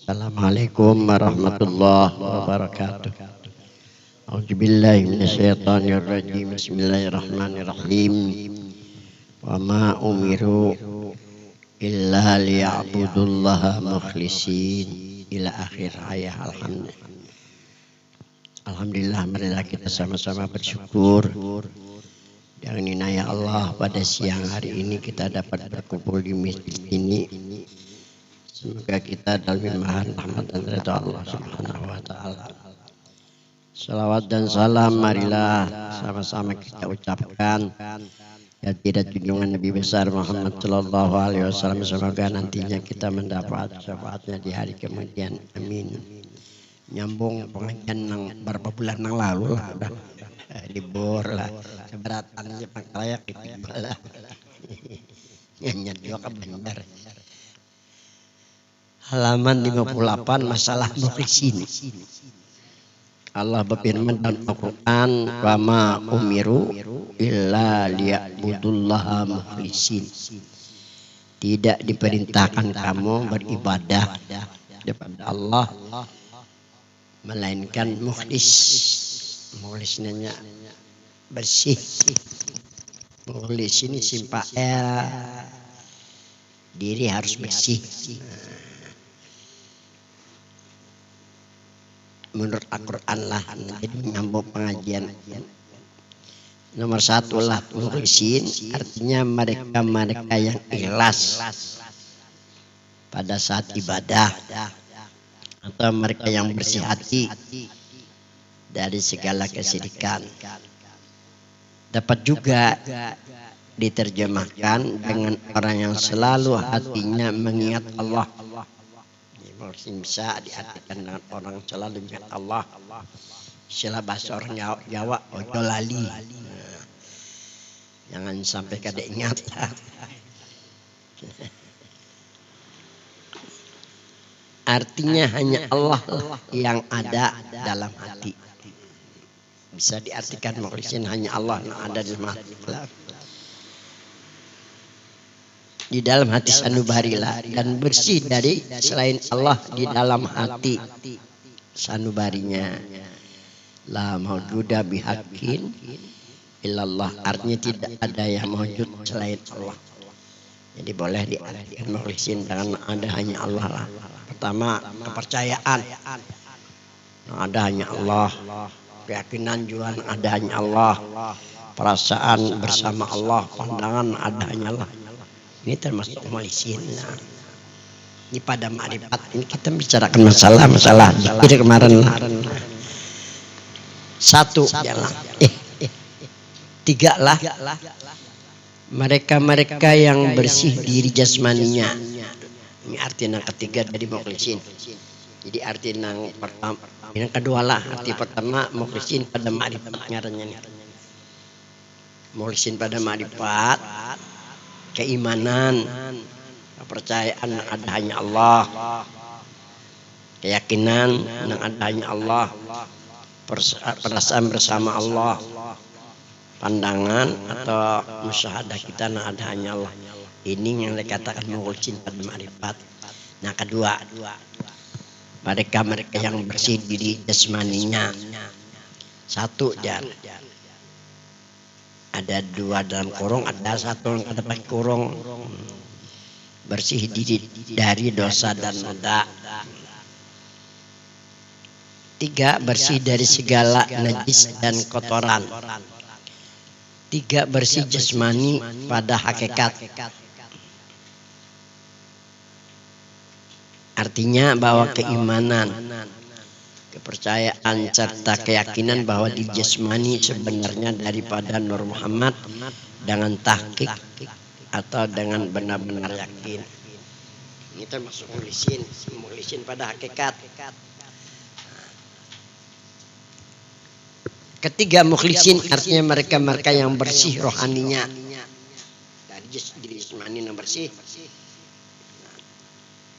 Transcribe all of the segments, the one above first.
Assalamualaikum warahmatullahi wabarakatuh. A'udzubillahi minasyaitonirrajim. Bismillahirrahmanirrahim. Wa ma umiru illa liya'budullaha mukhlishin ila akhir ayat. Alhamdulillah, marilah kita sama-sama bersyukur dengan inayah Allah pada siang hari ini kita dapat berkumpul di masjid ini. Semoga kita dalam limpahan rahmat dan ridha Allah Subhanahu wa taala. Salawat dan salam marilah sama-sama kita ucapkan ya tidak junjungan Nabi besar Muhammad sallallahu alaihi wasallam, semoga nantinya kita mendapat syafaatnya di hari kemudian. Amin. Nyambung pengajian yang beberapa bulan yang lalu lah, udah libur lah, seberatannya pangkalayak itu lah. Nyanyian juga ke Bandar. Halaman 58, masalah mukhlisin. Allah berfirman dalam Al-Quran, wa ma umiru illa liya'budullaha mukhlisin. Tidak diperintahkan kamu beribadah kepada Allah melainkan mukhlis. Mukhlisnya bersih. Mukhlis ini simpa diri harus bersih. Menurut Al-Quran lah, jadi menyambung pengajian. Nomor satu lah, mukhlisin artinya mereka-mereka yang ikhlas pada saat ibadah, atau mereka yang bersih hati dari segala kesyirikan. Dapat juga diterjemahkan dengan orang yang selalu hatinya mengingat Allah. Bisa diartikan dengan orang selalu ingat Allah. Istilah bahasa orang Jawa, ojo lali. Jangan sampai kada ingat. Artinya hanya Allah yang ada dalam hati. Bisa diartikan mukhlisin hanya Allah yang ada dalam hati. Di dalam hati sanubarilah, dan bersih dari selain Allah di dalam hati sanubarinya. La maujuda bihaqqin illallah, artinya tidak ada yang maujud selain Allah. Jadi boleh diartikan mukhlisin dengan ada hanya Allah lah. Pertama, kepercayaan ada hanya Allah, keyakinan juga ada hanya Allah, perasaan bersama Allah, pandangan ada hanya Allah. Ini termasuk mukhlisin. Nah, ini pada ma'rifat ini kita bicarakan masalah zikir kemarin. Satu jalan. Tiga lah. Mereka yang bersih diri jasmaninya. Ini arti yang ketiga dari mukhlisin. Jadi arti yang pertama, yang kedua lah. Arti pertama mukhlisin pada ma'rifat ngarannya nih. Mukhlisin pada ma'rifat, keimanan, kepercayaan yang ada hanya Allah, keyakinan yang ada hanya Allah, perasaan bersama Allah, pandangan atau musyahadah kita yang ada hanya Allah. Ini yang dikatakan mukhlisin pada ma'rifat. Nah, kedua, mereka yang bersih diri jasmaninya. Satu jangan. Ada dua dalam kurung, ada satu yang ada pakai kurung. Bersih diri dari dosa dan noda. Tiga, bersih dari segala najis dan kotoran. Tiga, bersih jasmani pada hakikat. Artinya bahwa keimanan, kepercayaan serta keyakinan bahwa di jasmani sebenarnya daripada Nur Muhammad dengan tahqiq atau dengan benar-benar yakin. Ini termasuk mukhlisin pada hakikat. Ketiga, mukhlisin artinya mereka yang bersih rohaninya dari jasmani yang bersih.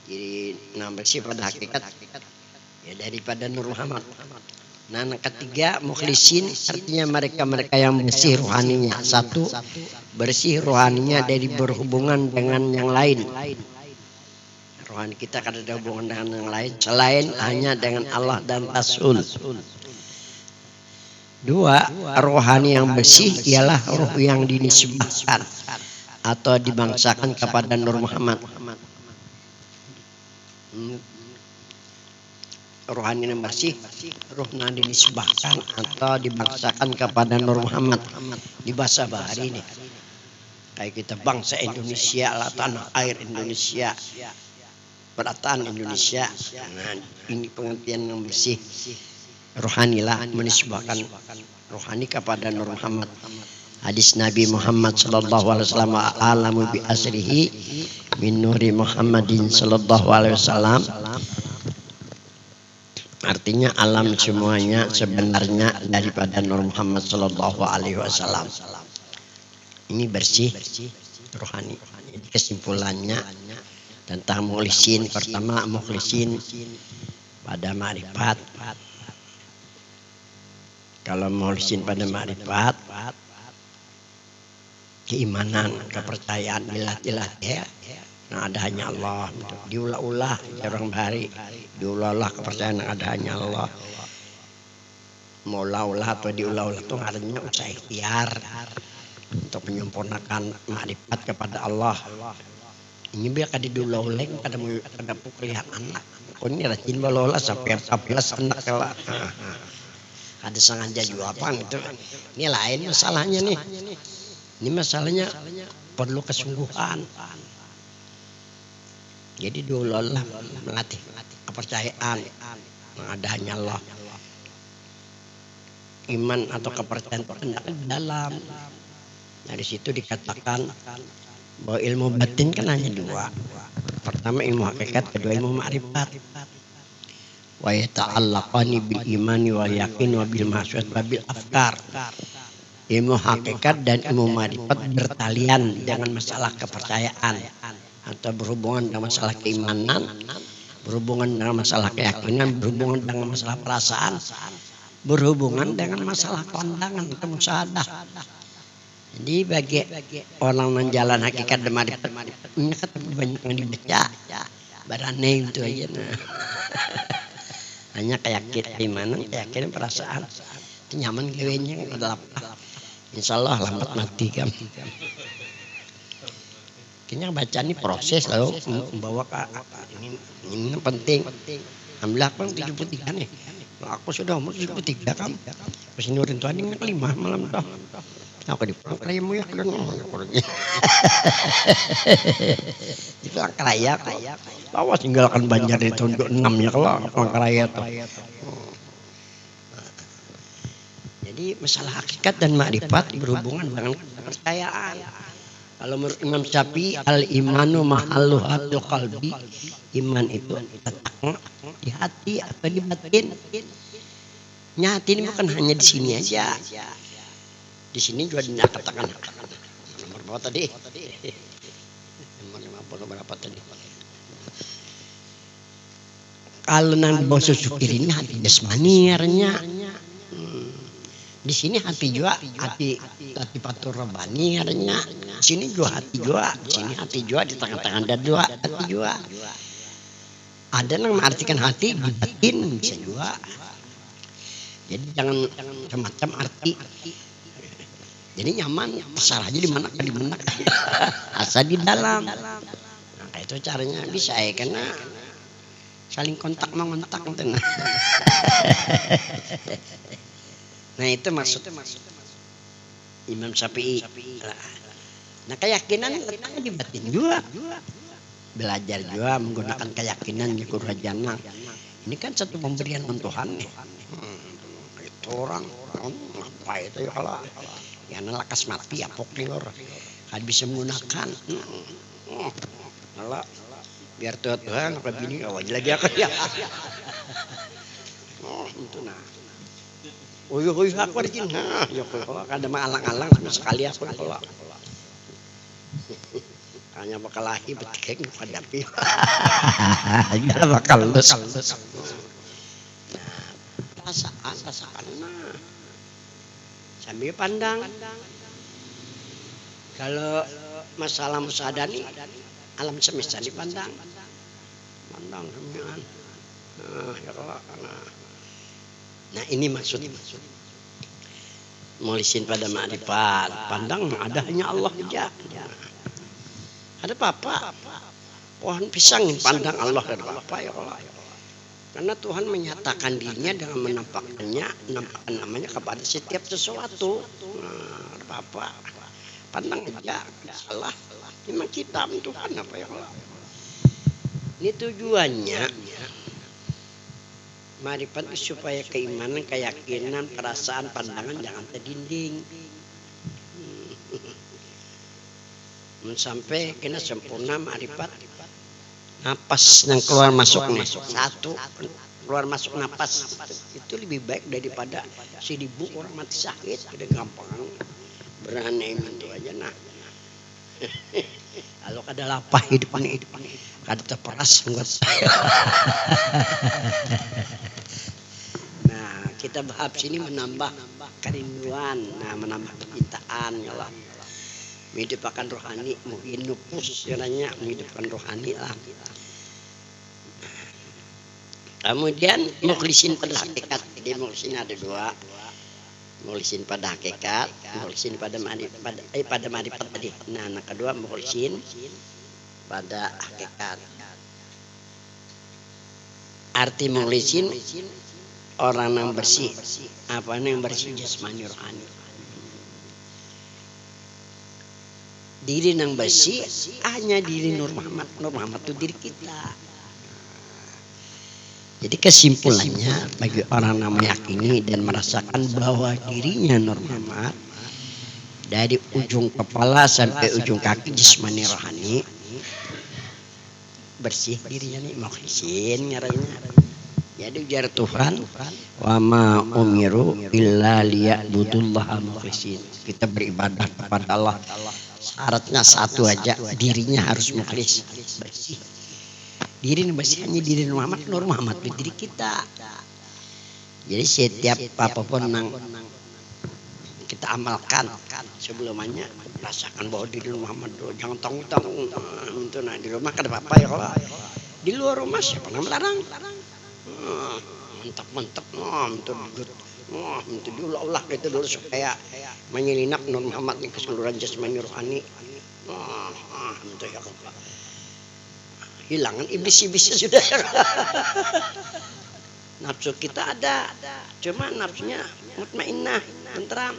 Jadi yang bersih pada hakikat ya daripada Nur Muhammad. Nah, yang ketiga mukhlisin artinya mereka yang bersih rohaninya. Satu, bersih rohaninya dari berhubungan dengan yang lain. Rohani kita kan ada hubungan dengan yang lain selain hanya dengan Allah dan Rasul. Dua, rohani yang bersih ialah ruh yang dinisbahkan atau dibangsakan kepada Nur Muhammad. Rohani yang bersih, ruh yang dinisbahkan atau dibangsakan kepada Nur Muhammad. Di bahasa Bahari ini, kayak kita bangsa Indonesia lah, tanah air Indonesia, perataan Indonesia. Nah, ini pengertian yang bersih. Rohani lah, menisbahkan rohani kepada Nur Muhammad. Hadis Nabi Muhammad sallallahu alaihi wasallam, alamu bi asrihi min nuri Muhammadin sallallahu alaihi wasallam. Artinya alam semuanya sebenarnya daripada Nur Muhammad sallallahu alaihi wasallam. Ini bersih rohani. Jadi kesimpulannya tentang mukhlisin, pertama mukhlisin pada ma'rifat. Kalau mukhlisin pada ma'rifat, keimanan, kepercayaan bilah ya. Nah, ada hanya Allah. Diulah-ulah orang Bahari. Diulah-ulah kepercayaan ada hanya Allah. Maulah-ulah atau diulah-ulah itu artinya usaha ikhtiar untuk menyempurnakan ma'rifat kepada Allah. Ini biar kada diulah-ulah kada puklihan anak. Kau ini rajin balola sampai 14 anak kalau ada sengaja juga apa gitu. Ini lain masalahnya nih. Ini masalahnya perlu kesungguhan. Jadi diulah melatih kepercayaan ada hanya Allah. Iman atau kepercayaan itu kan dalam. Dari situ dikatakan bahwa ilmu batin kan hanya dua. Pertama ilmu hakikat, kedua ilmu ma'rifat. Wa yata'allaqani bil imani wal yakin wa bil mahsyad wa bil afkar. Ilmu hakikat dan ilmu ma'rifat bertalian dengan masalah kepercayaan atau berhubungan dengan masalah keimanan, berhubungan dengan masalah keyakinan, berhubungan dengan masalah perasaan, berhubungan dengan masalah pandangan atau musyahadah. Jadi bagi orang yang jalan hakikat dan ma'rifat ini kan banyak yang dibaca, barane itu aja. Nah. Hanya keimanan, keyakinan, perasaan, itu nyaman kewenya adalah insya Allah lambat mati kan. Kayaknya baca ini proses lalu membawa ke ini penting. Alhamdulillah aku 73 nih. Aku sudah umur 73 kan. Terus ini orang tua ini 5 malam dah. Aku di pulang kerayamu ya kan. Di pulang keraya kok. Awas tinggalkan Banjar di tahun 6 ya kalau pulang keraya tuh. Jadi masalah hakikat dan ma'rifat berhubungan dengan kepercayaan. Kalau menurut Imam Syafi'i, al-imanu mahalluhatul qalbi. Iman itu letaknya di hati atau di batin. Hati ini bukan hanya di sini aja. Di sini juga dikatakan nomor berapa tadi? Nomor 50 berapa tadi? Kalau nang bawah syukur ini hati jasmaniarnya. Di sini hati juga hati patur rabani artinya. Di sini juga hati juga, di sini hati juga, di tengah-tengah ada dua hati juga. Ada yang mengartikan hati di batin bisa juga. Jadi jangan macam-macam arti. Jadi nyaman, terserah aja di mana asal di dalam. Nah, itu caranya bisa ya karena saling kontak mengontak gitu. Nah itu maksud Imam Syafi'i. Nah keyakinan letaknya di batin juga. Belajar juga menggunakan keyakinan di kurajana. Ini kan satu pemberian Tuhan nih. Itu orang apa itu ya kalau ya lakas mati apok nih lor. Kan bisa menggunakan. Kalau biar Tuhan apa bini awal lagi aku ya. Oh itu nah. Oh aku ada jin. Ya kalau ada alang-alang sama sekali aku kalau. Hanya bakal lahir betikeng pada pi. Ya bakal lus. Perasaan nah. Sambil pandang. Kalau masalah musadani alam semesta dipandang. pandang sembilan. Ya Allah. Nah ini maksud mulisin pada ma'rifat. Pandang ada hanya Allah saja. Ada apa? Pohon pisang pandang Allah ada apa ya Allah. Karena Tuhan menyatakan dirinya dengan menampakkannya namanya kepada setiap sesuatu. Ada apa? Pandang aja, salah. Memang kita Tuhan apa ya Allah. Ini tujuannya ma'rifat supaya keimanan, keyakinan, perasaan, pandangan jangan terdinding. Sampai kena sempurna ma'rifat. Napas yang keluar masuk nih, satu keluar masuk napas itu lebih baik daripada 1000 orang mati sakit. Udah gampang berani itu aja nah. Kalau kada lapah hidup ini kada terperas buat saya. Nah kita bahas sini menambah kerinduan, nah menambah kecintaan ya Allah. Menghidupkan rohani, mungkin nufus caranya menghidupkan rohani lah. Kemudian mukhlisin pada hakikat. Jadi mukhlisin ada dua. Mukhlisin pada hakikat, mukhlisin pada ma'rifat tadi. Nah, yang kedua mukhlisin pada hakikat. Arti mukhlisin orang yang bersih. Apa yang bersih jasmani rohani. Diri yang bersih hanya diri Nur Muhammad. Nur Muhammad itu diri kita. Jadi kesimpulannya bagi orang yang meyakini dan merasakan bahwa dirinya Nur Muhammad dari ujung kepala sampai ujung kaki jasmani rohani bersih dirinya nih mukhlisin ngarannya. Jadi ujar Tuhan wa ma umiru illa liya'budullaha mukhlisin. Kita beribadah kepada Allah. Syaratnya satu aja, dirinya harus mukhlis, bersih. Diri bersih hanya diri Nur Muhammad itu diri kita. Jadi setiap apapun yang kita amalkan sebelumnya rasakan bahwa diri Nur Muhammad dulu. Jangan tanggung-tanggung itu nah di rumah kada apa-apa ya kalau di luar rumah siapa yang melarang. Mantap itu diulah-ulah gitu dulu supaya menyelinap Nur Muhammad di keseluruhan jasmani rohani. Itu ya Allah. Hilangan iblis-iblisnya sudah. Nafsu kita ada, cuma nafsunya mutmainnah, tentram.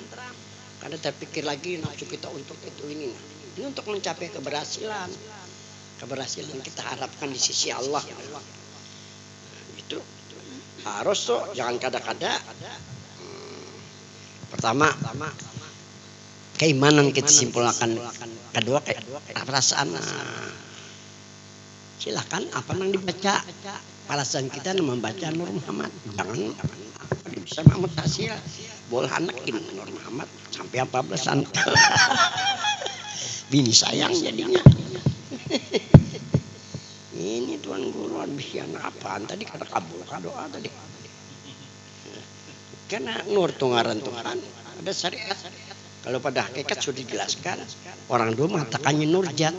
Karena terpikir lagi nafsu kita untuk itu ini. Ini untuk mencapai keberhasilan. Keberhasilan kita harapkan di sisi Allah. Itu harus tuh, jangan kada-kada. Pertama, keimanan kita simpulkan. Kedua, perasaan. Silakan apa yang dibaca. Perasaan kita membaca Nur Muhammad. Jangan bisa Muhammad hasil. Boleh anakin Nur Muhammad sampai 14-an. Bini sayang jadinya. Ini Tuan Guru bihan apaan tadi kata kabul doa tadi. Karena Nur Tunggaran Tuhan ada syariat. Kalau pada hakikat sudah dijelaskan orang dulu mengatakannya Nurjat.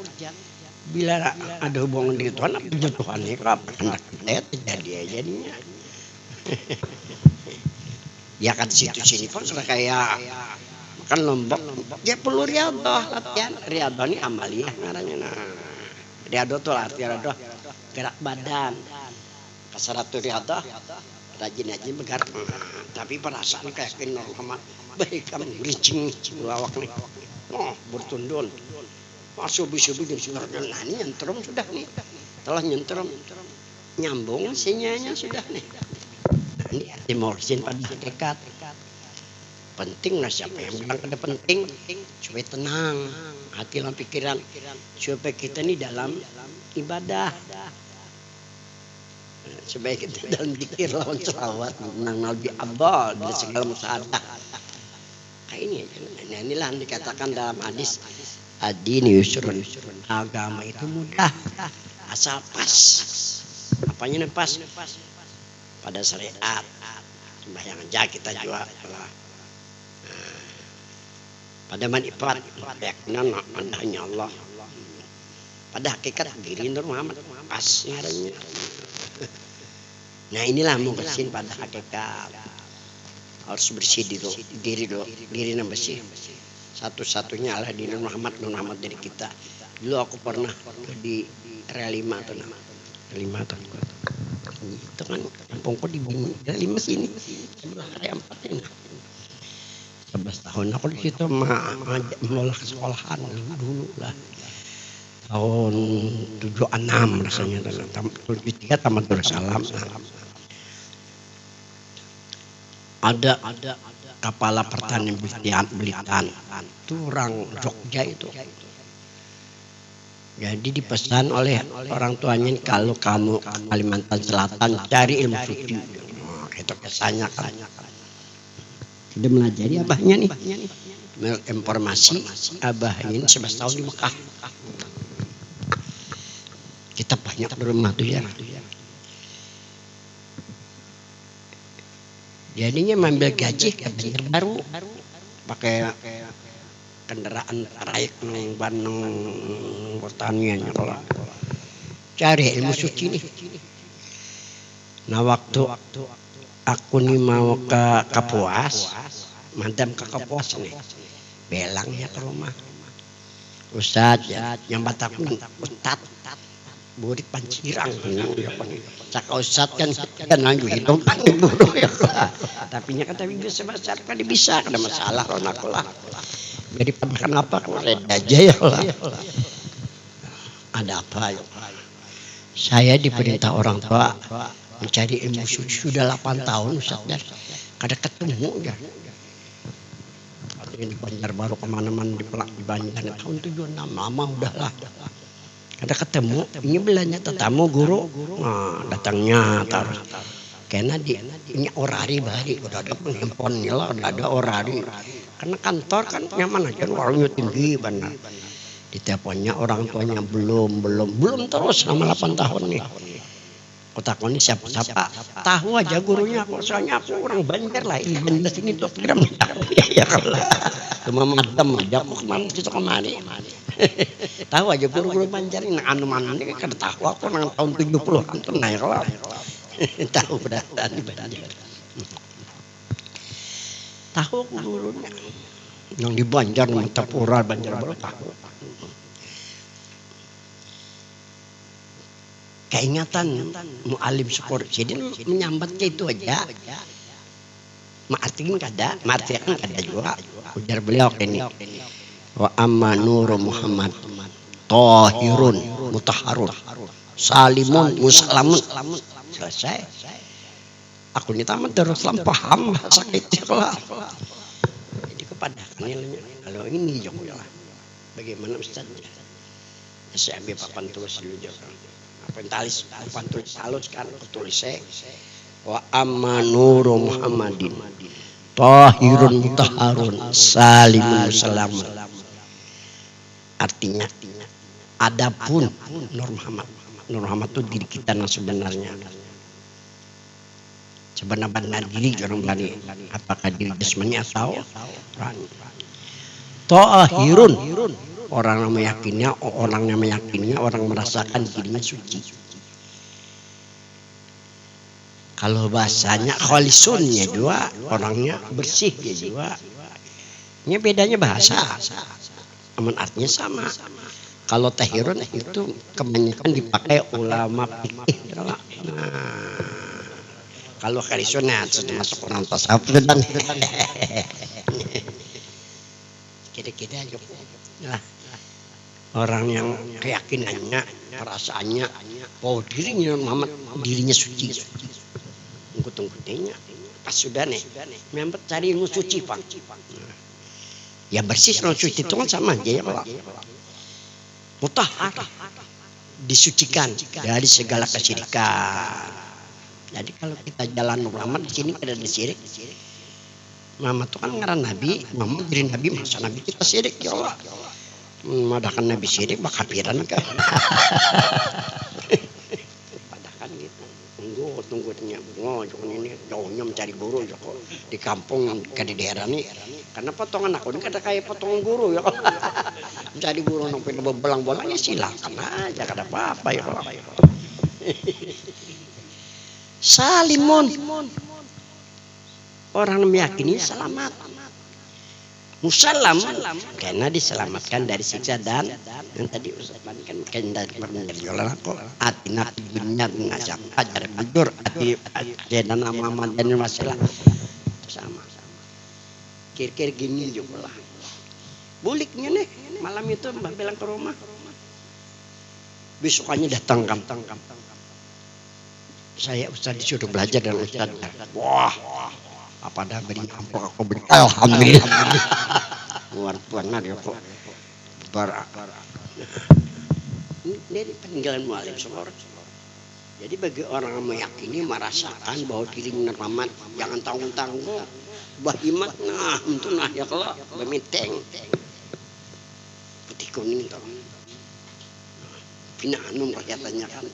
Bila ada hubungan dengan Tuhan, apa Tuhan itu apa terjadi jadinya. Ya kan situ sini pun sudah kayak makan lombok. Ya perlu riadah latihan. Riadah ini amaliyah ngaranya. Nah, riadah itu arti riadah gerak badan. Kasaratu riadah rajin-rajin bergerak. Tapi perasaan kayak Nur Muhammad baik kamu bericing lawak nih. Bertundun. Subuh-subuh dan sudah nah ini nyentrum sudah nih. Telah nyentrum nyambung sinyalnya sudah nih. Ini dimorsin pada hakikat. Penting lah siapa yang bilang kada penting supaya tenang hati dan pikiran supaya kita ini dalam ibadah. Supaya kita dalam zikir lawan selawat menang Nabi Abdul dari segala musyadah. Kayak ini aja. Nah inilah yang dikatakan dalam hadis ad-dini yusrun. Agama itu mudah asal pas. Apanya yang pas? Pada syariat. Sembahyang aja kita juga pada manfaat keyakinan hanya Allah. Pada hakikat diri Nur Muhammad pas ngarannya. Nah inilah muhsin pada hakikat. Harus bersih diri dulu, diri yang bersih. Satu-satunya adalah di Nur Muhammad dari kita. Dulu aku pernah di Relima tuh nama. Relima tuh. Itu kan kampungku di Relima sini. Sebelah area 4 ini. 11 tahun aku di situ menolak sekolahan dulu lah. Tahun 76 rasanya. 73 Taman Darussalam. Ada kepala pertanian Blitan itu orang Jogja itu. Jadi dipesan oleh orang tuanya, kalau kamu ke Kalimantan Selatan cari ilmu suci. Itu kesannya kan. Sudah melajari abahnya nih. Informasi abahnya 11 tahun di Mekah. Kita banyak di rumah tuh ya. Jadinya mengambil gaji ke baru pakai kendaraan trayek nang Bandung pertanian kalau cari ilmu suci nih. Nah waktu aku nih mau ke Kapuas, madam ke Kapuas nih, belangnya ke rumah. Ustadz ya, yang Batakun Ustadz Burit Pancirang, cak Ustadz kan lanjut hidup buru ya. Tapi nya kata bisa bahasa kan bisa, ada masalah kalau aku lah. Jadi kenapa kok reda aja ya lah. Ada apa ya? Saya diperintah orang tua mencari ilmu suci sudah 8 tahun Ustadz. Kada ketemu ya. Di Banjarbaru kemana-mana di Banjar tahun 76 lama udahlah. Kada ketemu. Ini belanja tetamu guru. Nah, datangnya terus. Karena ini orari bari udah ada handphone lah, udah ada orari. Karena kantor kan nyaman aja, warungnya tinggi benar. Diteleponnya orang tuanya belum terus selama 8 tahun nih. Kotak ini siapa tahu aja gurunya, kok soalnya aku orang Banjar lah, ini di sini 2 gram ya kalau cuma madem aja aku kemari. Tahu aja guru-guru Banjar ini anu mana ini kan tahu aku nang tahun 70-an tuh naik lah. Tahu beratan Banjar. Tahu gurunya. Yang di Banjar Mentapura Banjar baru tahu. Keingatan mu'alim syukur. Jadi menyambat ke itu aja. Ma'artikan kada juga. Ujar beliau ini. Wa amma nuru Muhammad tahirun mutahharun salimun muslamun. Selesai. Aku ini tamat Darussalam paham sakit lah. Jadi kepada kalau ini juga bagaimana Ustaz? Saya ambil papan tulis dulu juga. Pentalis papan tulis halus kan tulis saya. Wa amma nuru Muhammadin tahirun mutahharun salimun muslamun. Artinya adapun Nur Muhammad itu diri kita yang sebenarnya. Sebenarnya diri orang bani. Apakah diri jasmani atau rohani? Tahirun, orang yang meyakinnya, orang merasakan dirinya suci. Kalau bahasanya khalisunnya juga orangnya bersih ya juga. Ini bedanya bahasa. Namun artinya sama. Kalau tahirun itu kebanyakan dipakai ulama fikih. Nah, kalau khalisunnya sudah masuk orang tasawuf dan kira-kira lah orang yang keyakinannya, perasaannya, bahwa dirinya Muhammad dirinya suci. Tunggu-tunggunya pas sudah nih, memang cari ilmu suci Pak. Ya bersih ilmu suci itu kan sama aja ya Pak. Mutahhar, disucikan dari segala kesyirikan. Jadi kalau kita jalan Muhammad di sini ada syirik. Muhammad itu kan ngaran Nabi, Muhammad jadi Nabi, masa Nabi kita syirik ya Allah. Madakan Nabi syirik bakal kafiran kan. Padakan gitu. Tunggu jangan ini jauhnya mencari guru Joko di kampung ke di daerah nih Karena potongan aku ini kada kayak potongan guru ya. Jadi guru nang pengen belang-belang ya silakan aja kada apa-apa ya. Salimun. Orang meyakini selamat. Musallam karena diselamatkan dari siksa dan yang tadi Ustaz kan dari permenjala kok atina dunya ngajak ajar mundur ati dan nama dan masalah sama. Kira-kira gini juga lah. Buliknya nih malam itu Mbah bilang ke rumah. Besokannya datang kam. Saya Ustaz disuruh belajar dan Ustaz. Wah, apa dah beri ampun aku beri. Alhamdulillah. Luar puana dia kok. Barak. Ini dari peninggalan mualim Solor. Jadi bagi orang yang meyakini merasakan bahwa dirinya rahmat, jangan tanggung-tanggung. Bahimat nah itu nah ya kalau bemiteng. Putih kuning toh. Bina anum kelihatannya kan.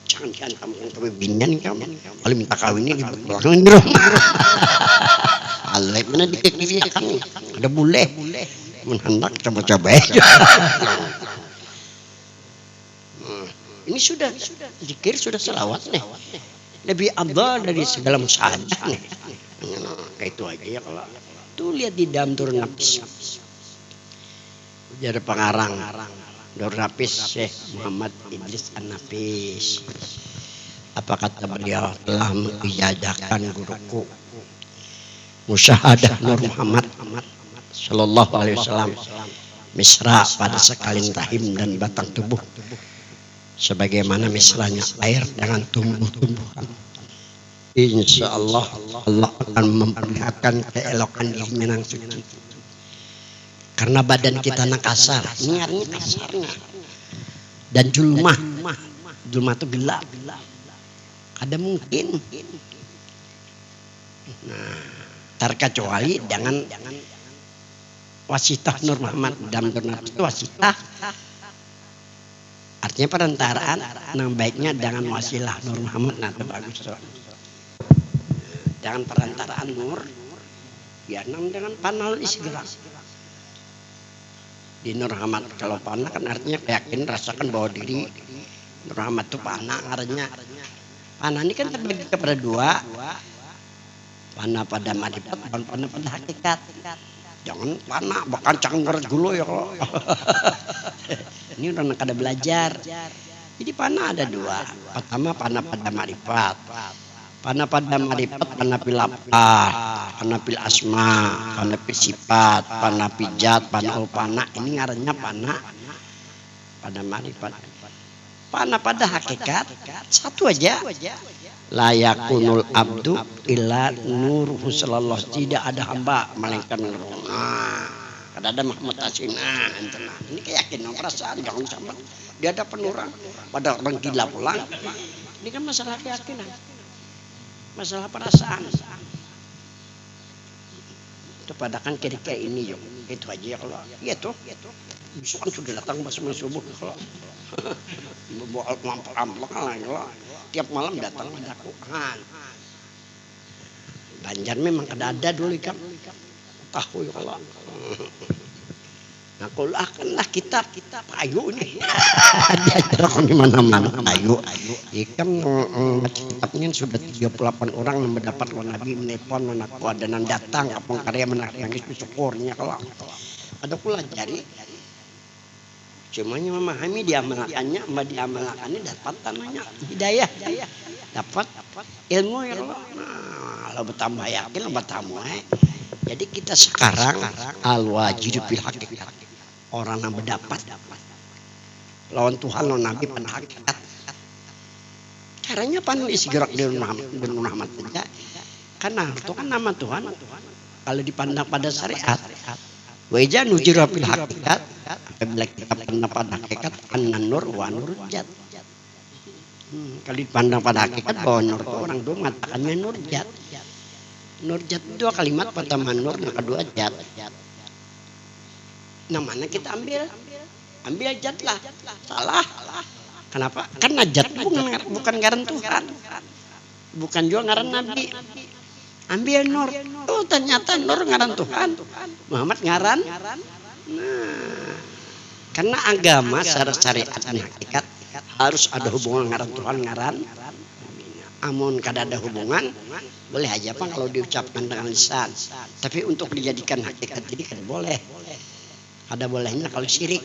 Jangan kamu binyan kamu. Kalau minta kawinnya di belakang dulu. Alek mana di kiri kan. Ada bule. Menhendak coba-coba. Ini sudah zikir sudah selawat nih. Lebih afdal dari segala musyahadah nih. Kayak itu aja ya kalau. Tuh lihat di dalam turun nafis. Jadi pengarang. Nur Nafis Syekh Muhammad Idris An-Nafis. Apa kata beliau telah mengijazahkan guruku musyahadah Nur Muhammad Sallallahu Alaihi Wasallam misra pada sekalin rahim dan batang tubuh sebagaimana misranya air dengan tumbuh-tumbuhan. Insya Allah Allah akan memperlihatkan keelokan dirinya yang suci. Karena badan kita nak kasar, ini artinya kasarnya. Dan julmah itu gelap. Ada mungkin. Nah, terkecuali dengan wasitah Nur Muhammad dalam Nur Nafis itu wasitah. Artinya perantaraan, nah baiknya dengan wasilah Nur Muhammad, nah itu bagus. Jangan perantaraan Nur, ya dengan panal isgerak. Di Nur Muhammad kalau panah kan artinya yakin rasakan bahwa diri Nur Muhammad itu panah artinya panah ini kan terbagi kepada dua, panah pada marifat dan panah pada hakikat. Jangan panah bahkan cangger dulu ya kalau ini udah kada belajar. Jadi panah ada dua, pertama panah pada marifat. Panah pada marifat, panah pil apa, panah pil asma, panah pil sifat, panah pijat, panah ulpana. Ini ngarannya panah pada marifat. Panah pada hakikat satu aja. Layakunul abdu illa nuruhu sallallahu. Tidak ada hamba melainkan nur. Kada ada Muhammad Asina. Ini keyakinan perasaan jangan sampai dia ada penurang pada orang gila pulang. Ini kan masalah keyakinan. Masalah perasaan itu padakan kayak ini yuk itu aja ya kalau iya tuh besok kan sudah datang pas subuh kalau bawa amplang lah kalau tiap malam datang padaku Banjar memang ada dulu kan tahu ya kalau nah kalau akanlah kitab ayu nih ada di mana-mana ayu ikan kitabnya sudah 38 orang yang mendapat Nabi menelpon mengaku ada yang datang kapong karya menangis syukurnya kalau ada pula jari cumanya memahami diamalkannya mbak diamalkannya dapat tanahnya hidayah dapat ilmu ya Allah kalau bertambah yakin bertambah jadi kita sekarang al-wajid bil hakikat orang yang berdapat lawan Tuhan lawan Nabi pada hakikat caranya panen isi gerak di Muhammad saja karena itu kan nama Tuhan kalau dipandang pada syariat wajah nujir bil hakikat apabila kita pandang pada hakikat an-nur wa nurjat kalau dipandang pada hakikat bahwa nur itu orang dulu mengatakannya nurjat. Nurjat dua kalimat pertama nur yang kedua jat. Namanya kita ambil jat lah. Salah. Kenapa? Karena jat bukan ngaran Tuhan. Bukan juga ngaran Nabi. ambil Nur. Oh ternyata Nur ngaran Tuhan, Muhammad ngaran. Nah, karena agama secara syariat dan hakikat harus ada hubungan ngaran Tuhan ngaran. Amun kada ada hubungan, boleh aja Pak kalau diucapkan dengan lisan. Tapi untuk dijadikan hakikat jadi kan boleh. Ada bolehnya kalau syirik.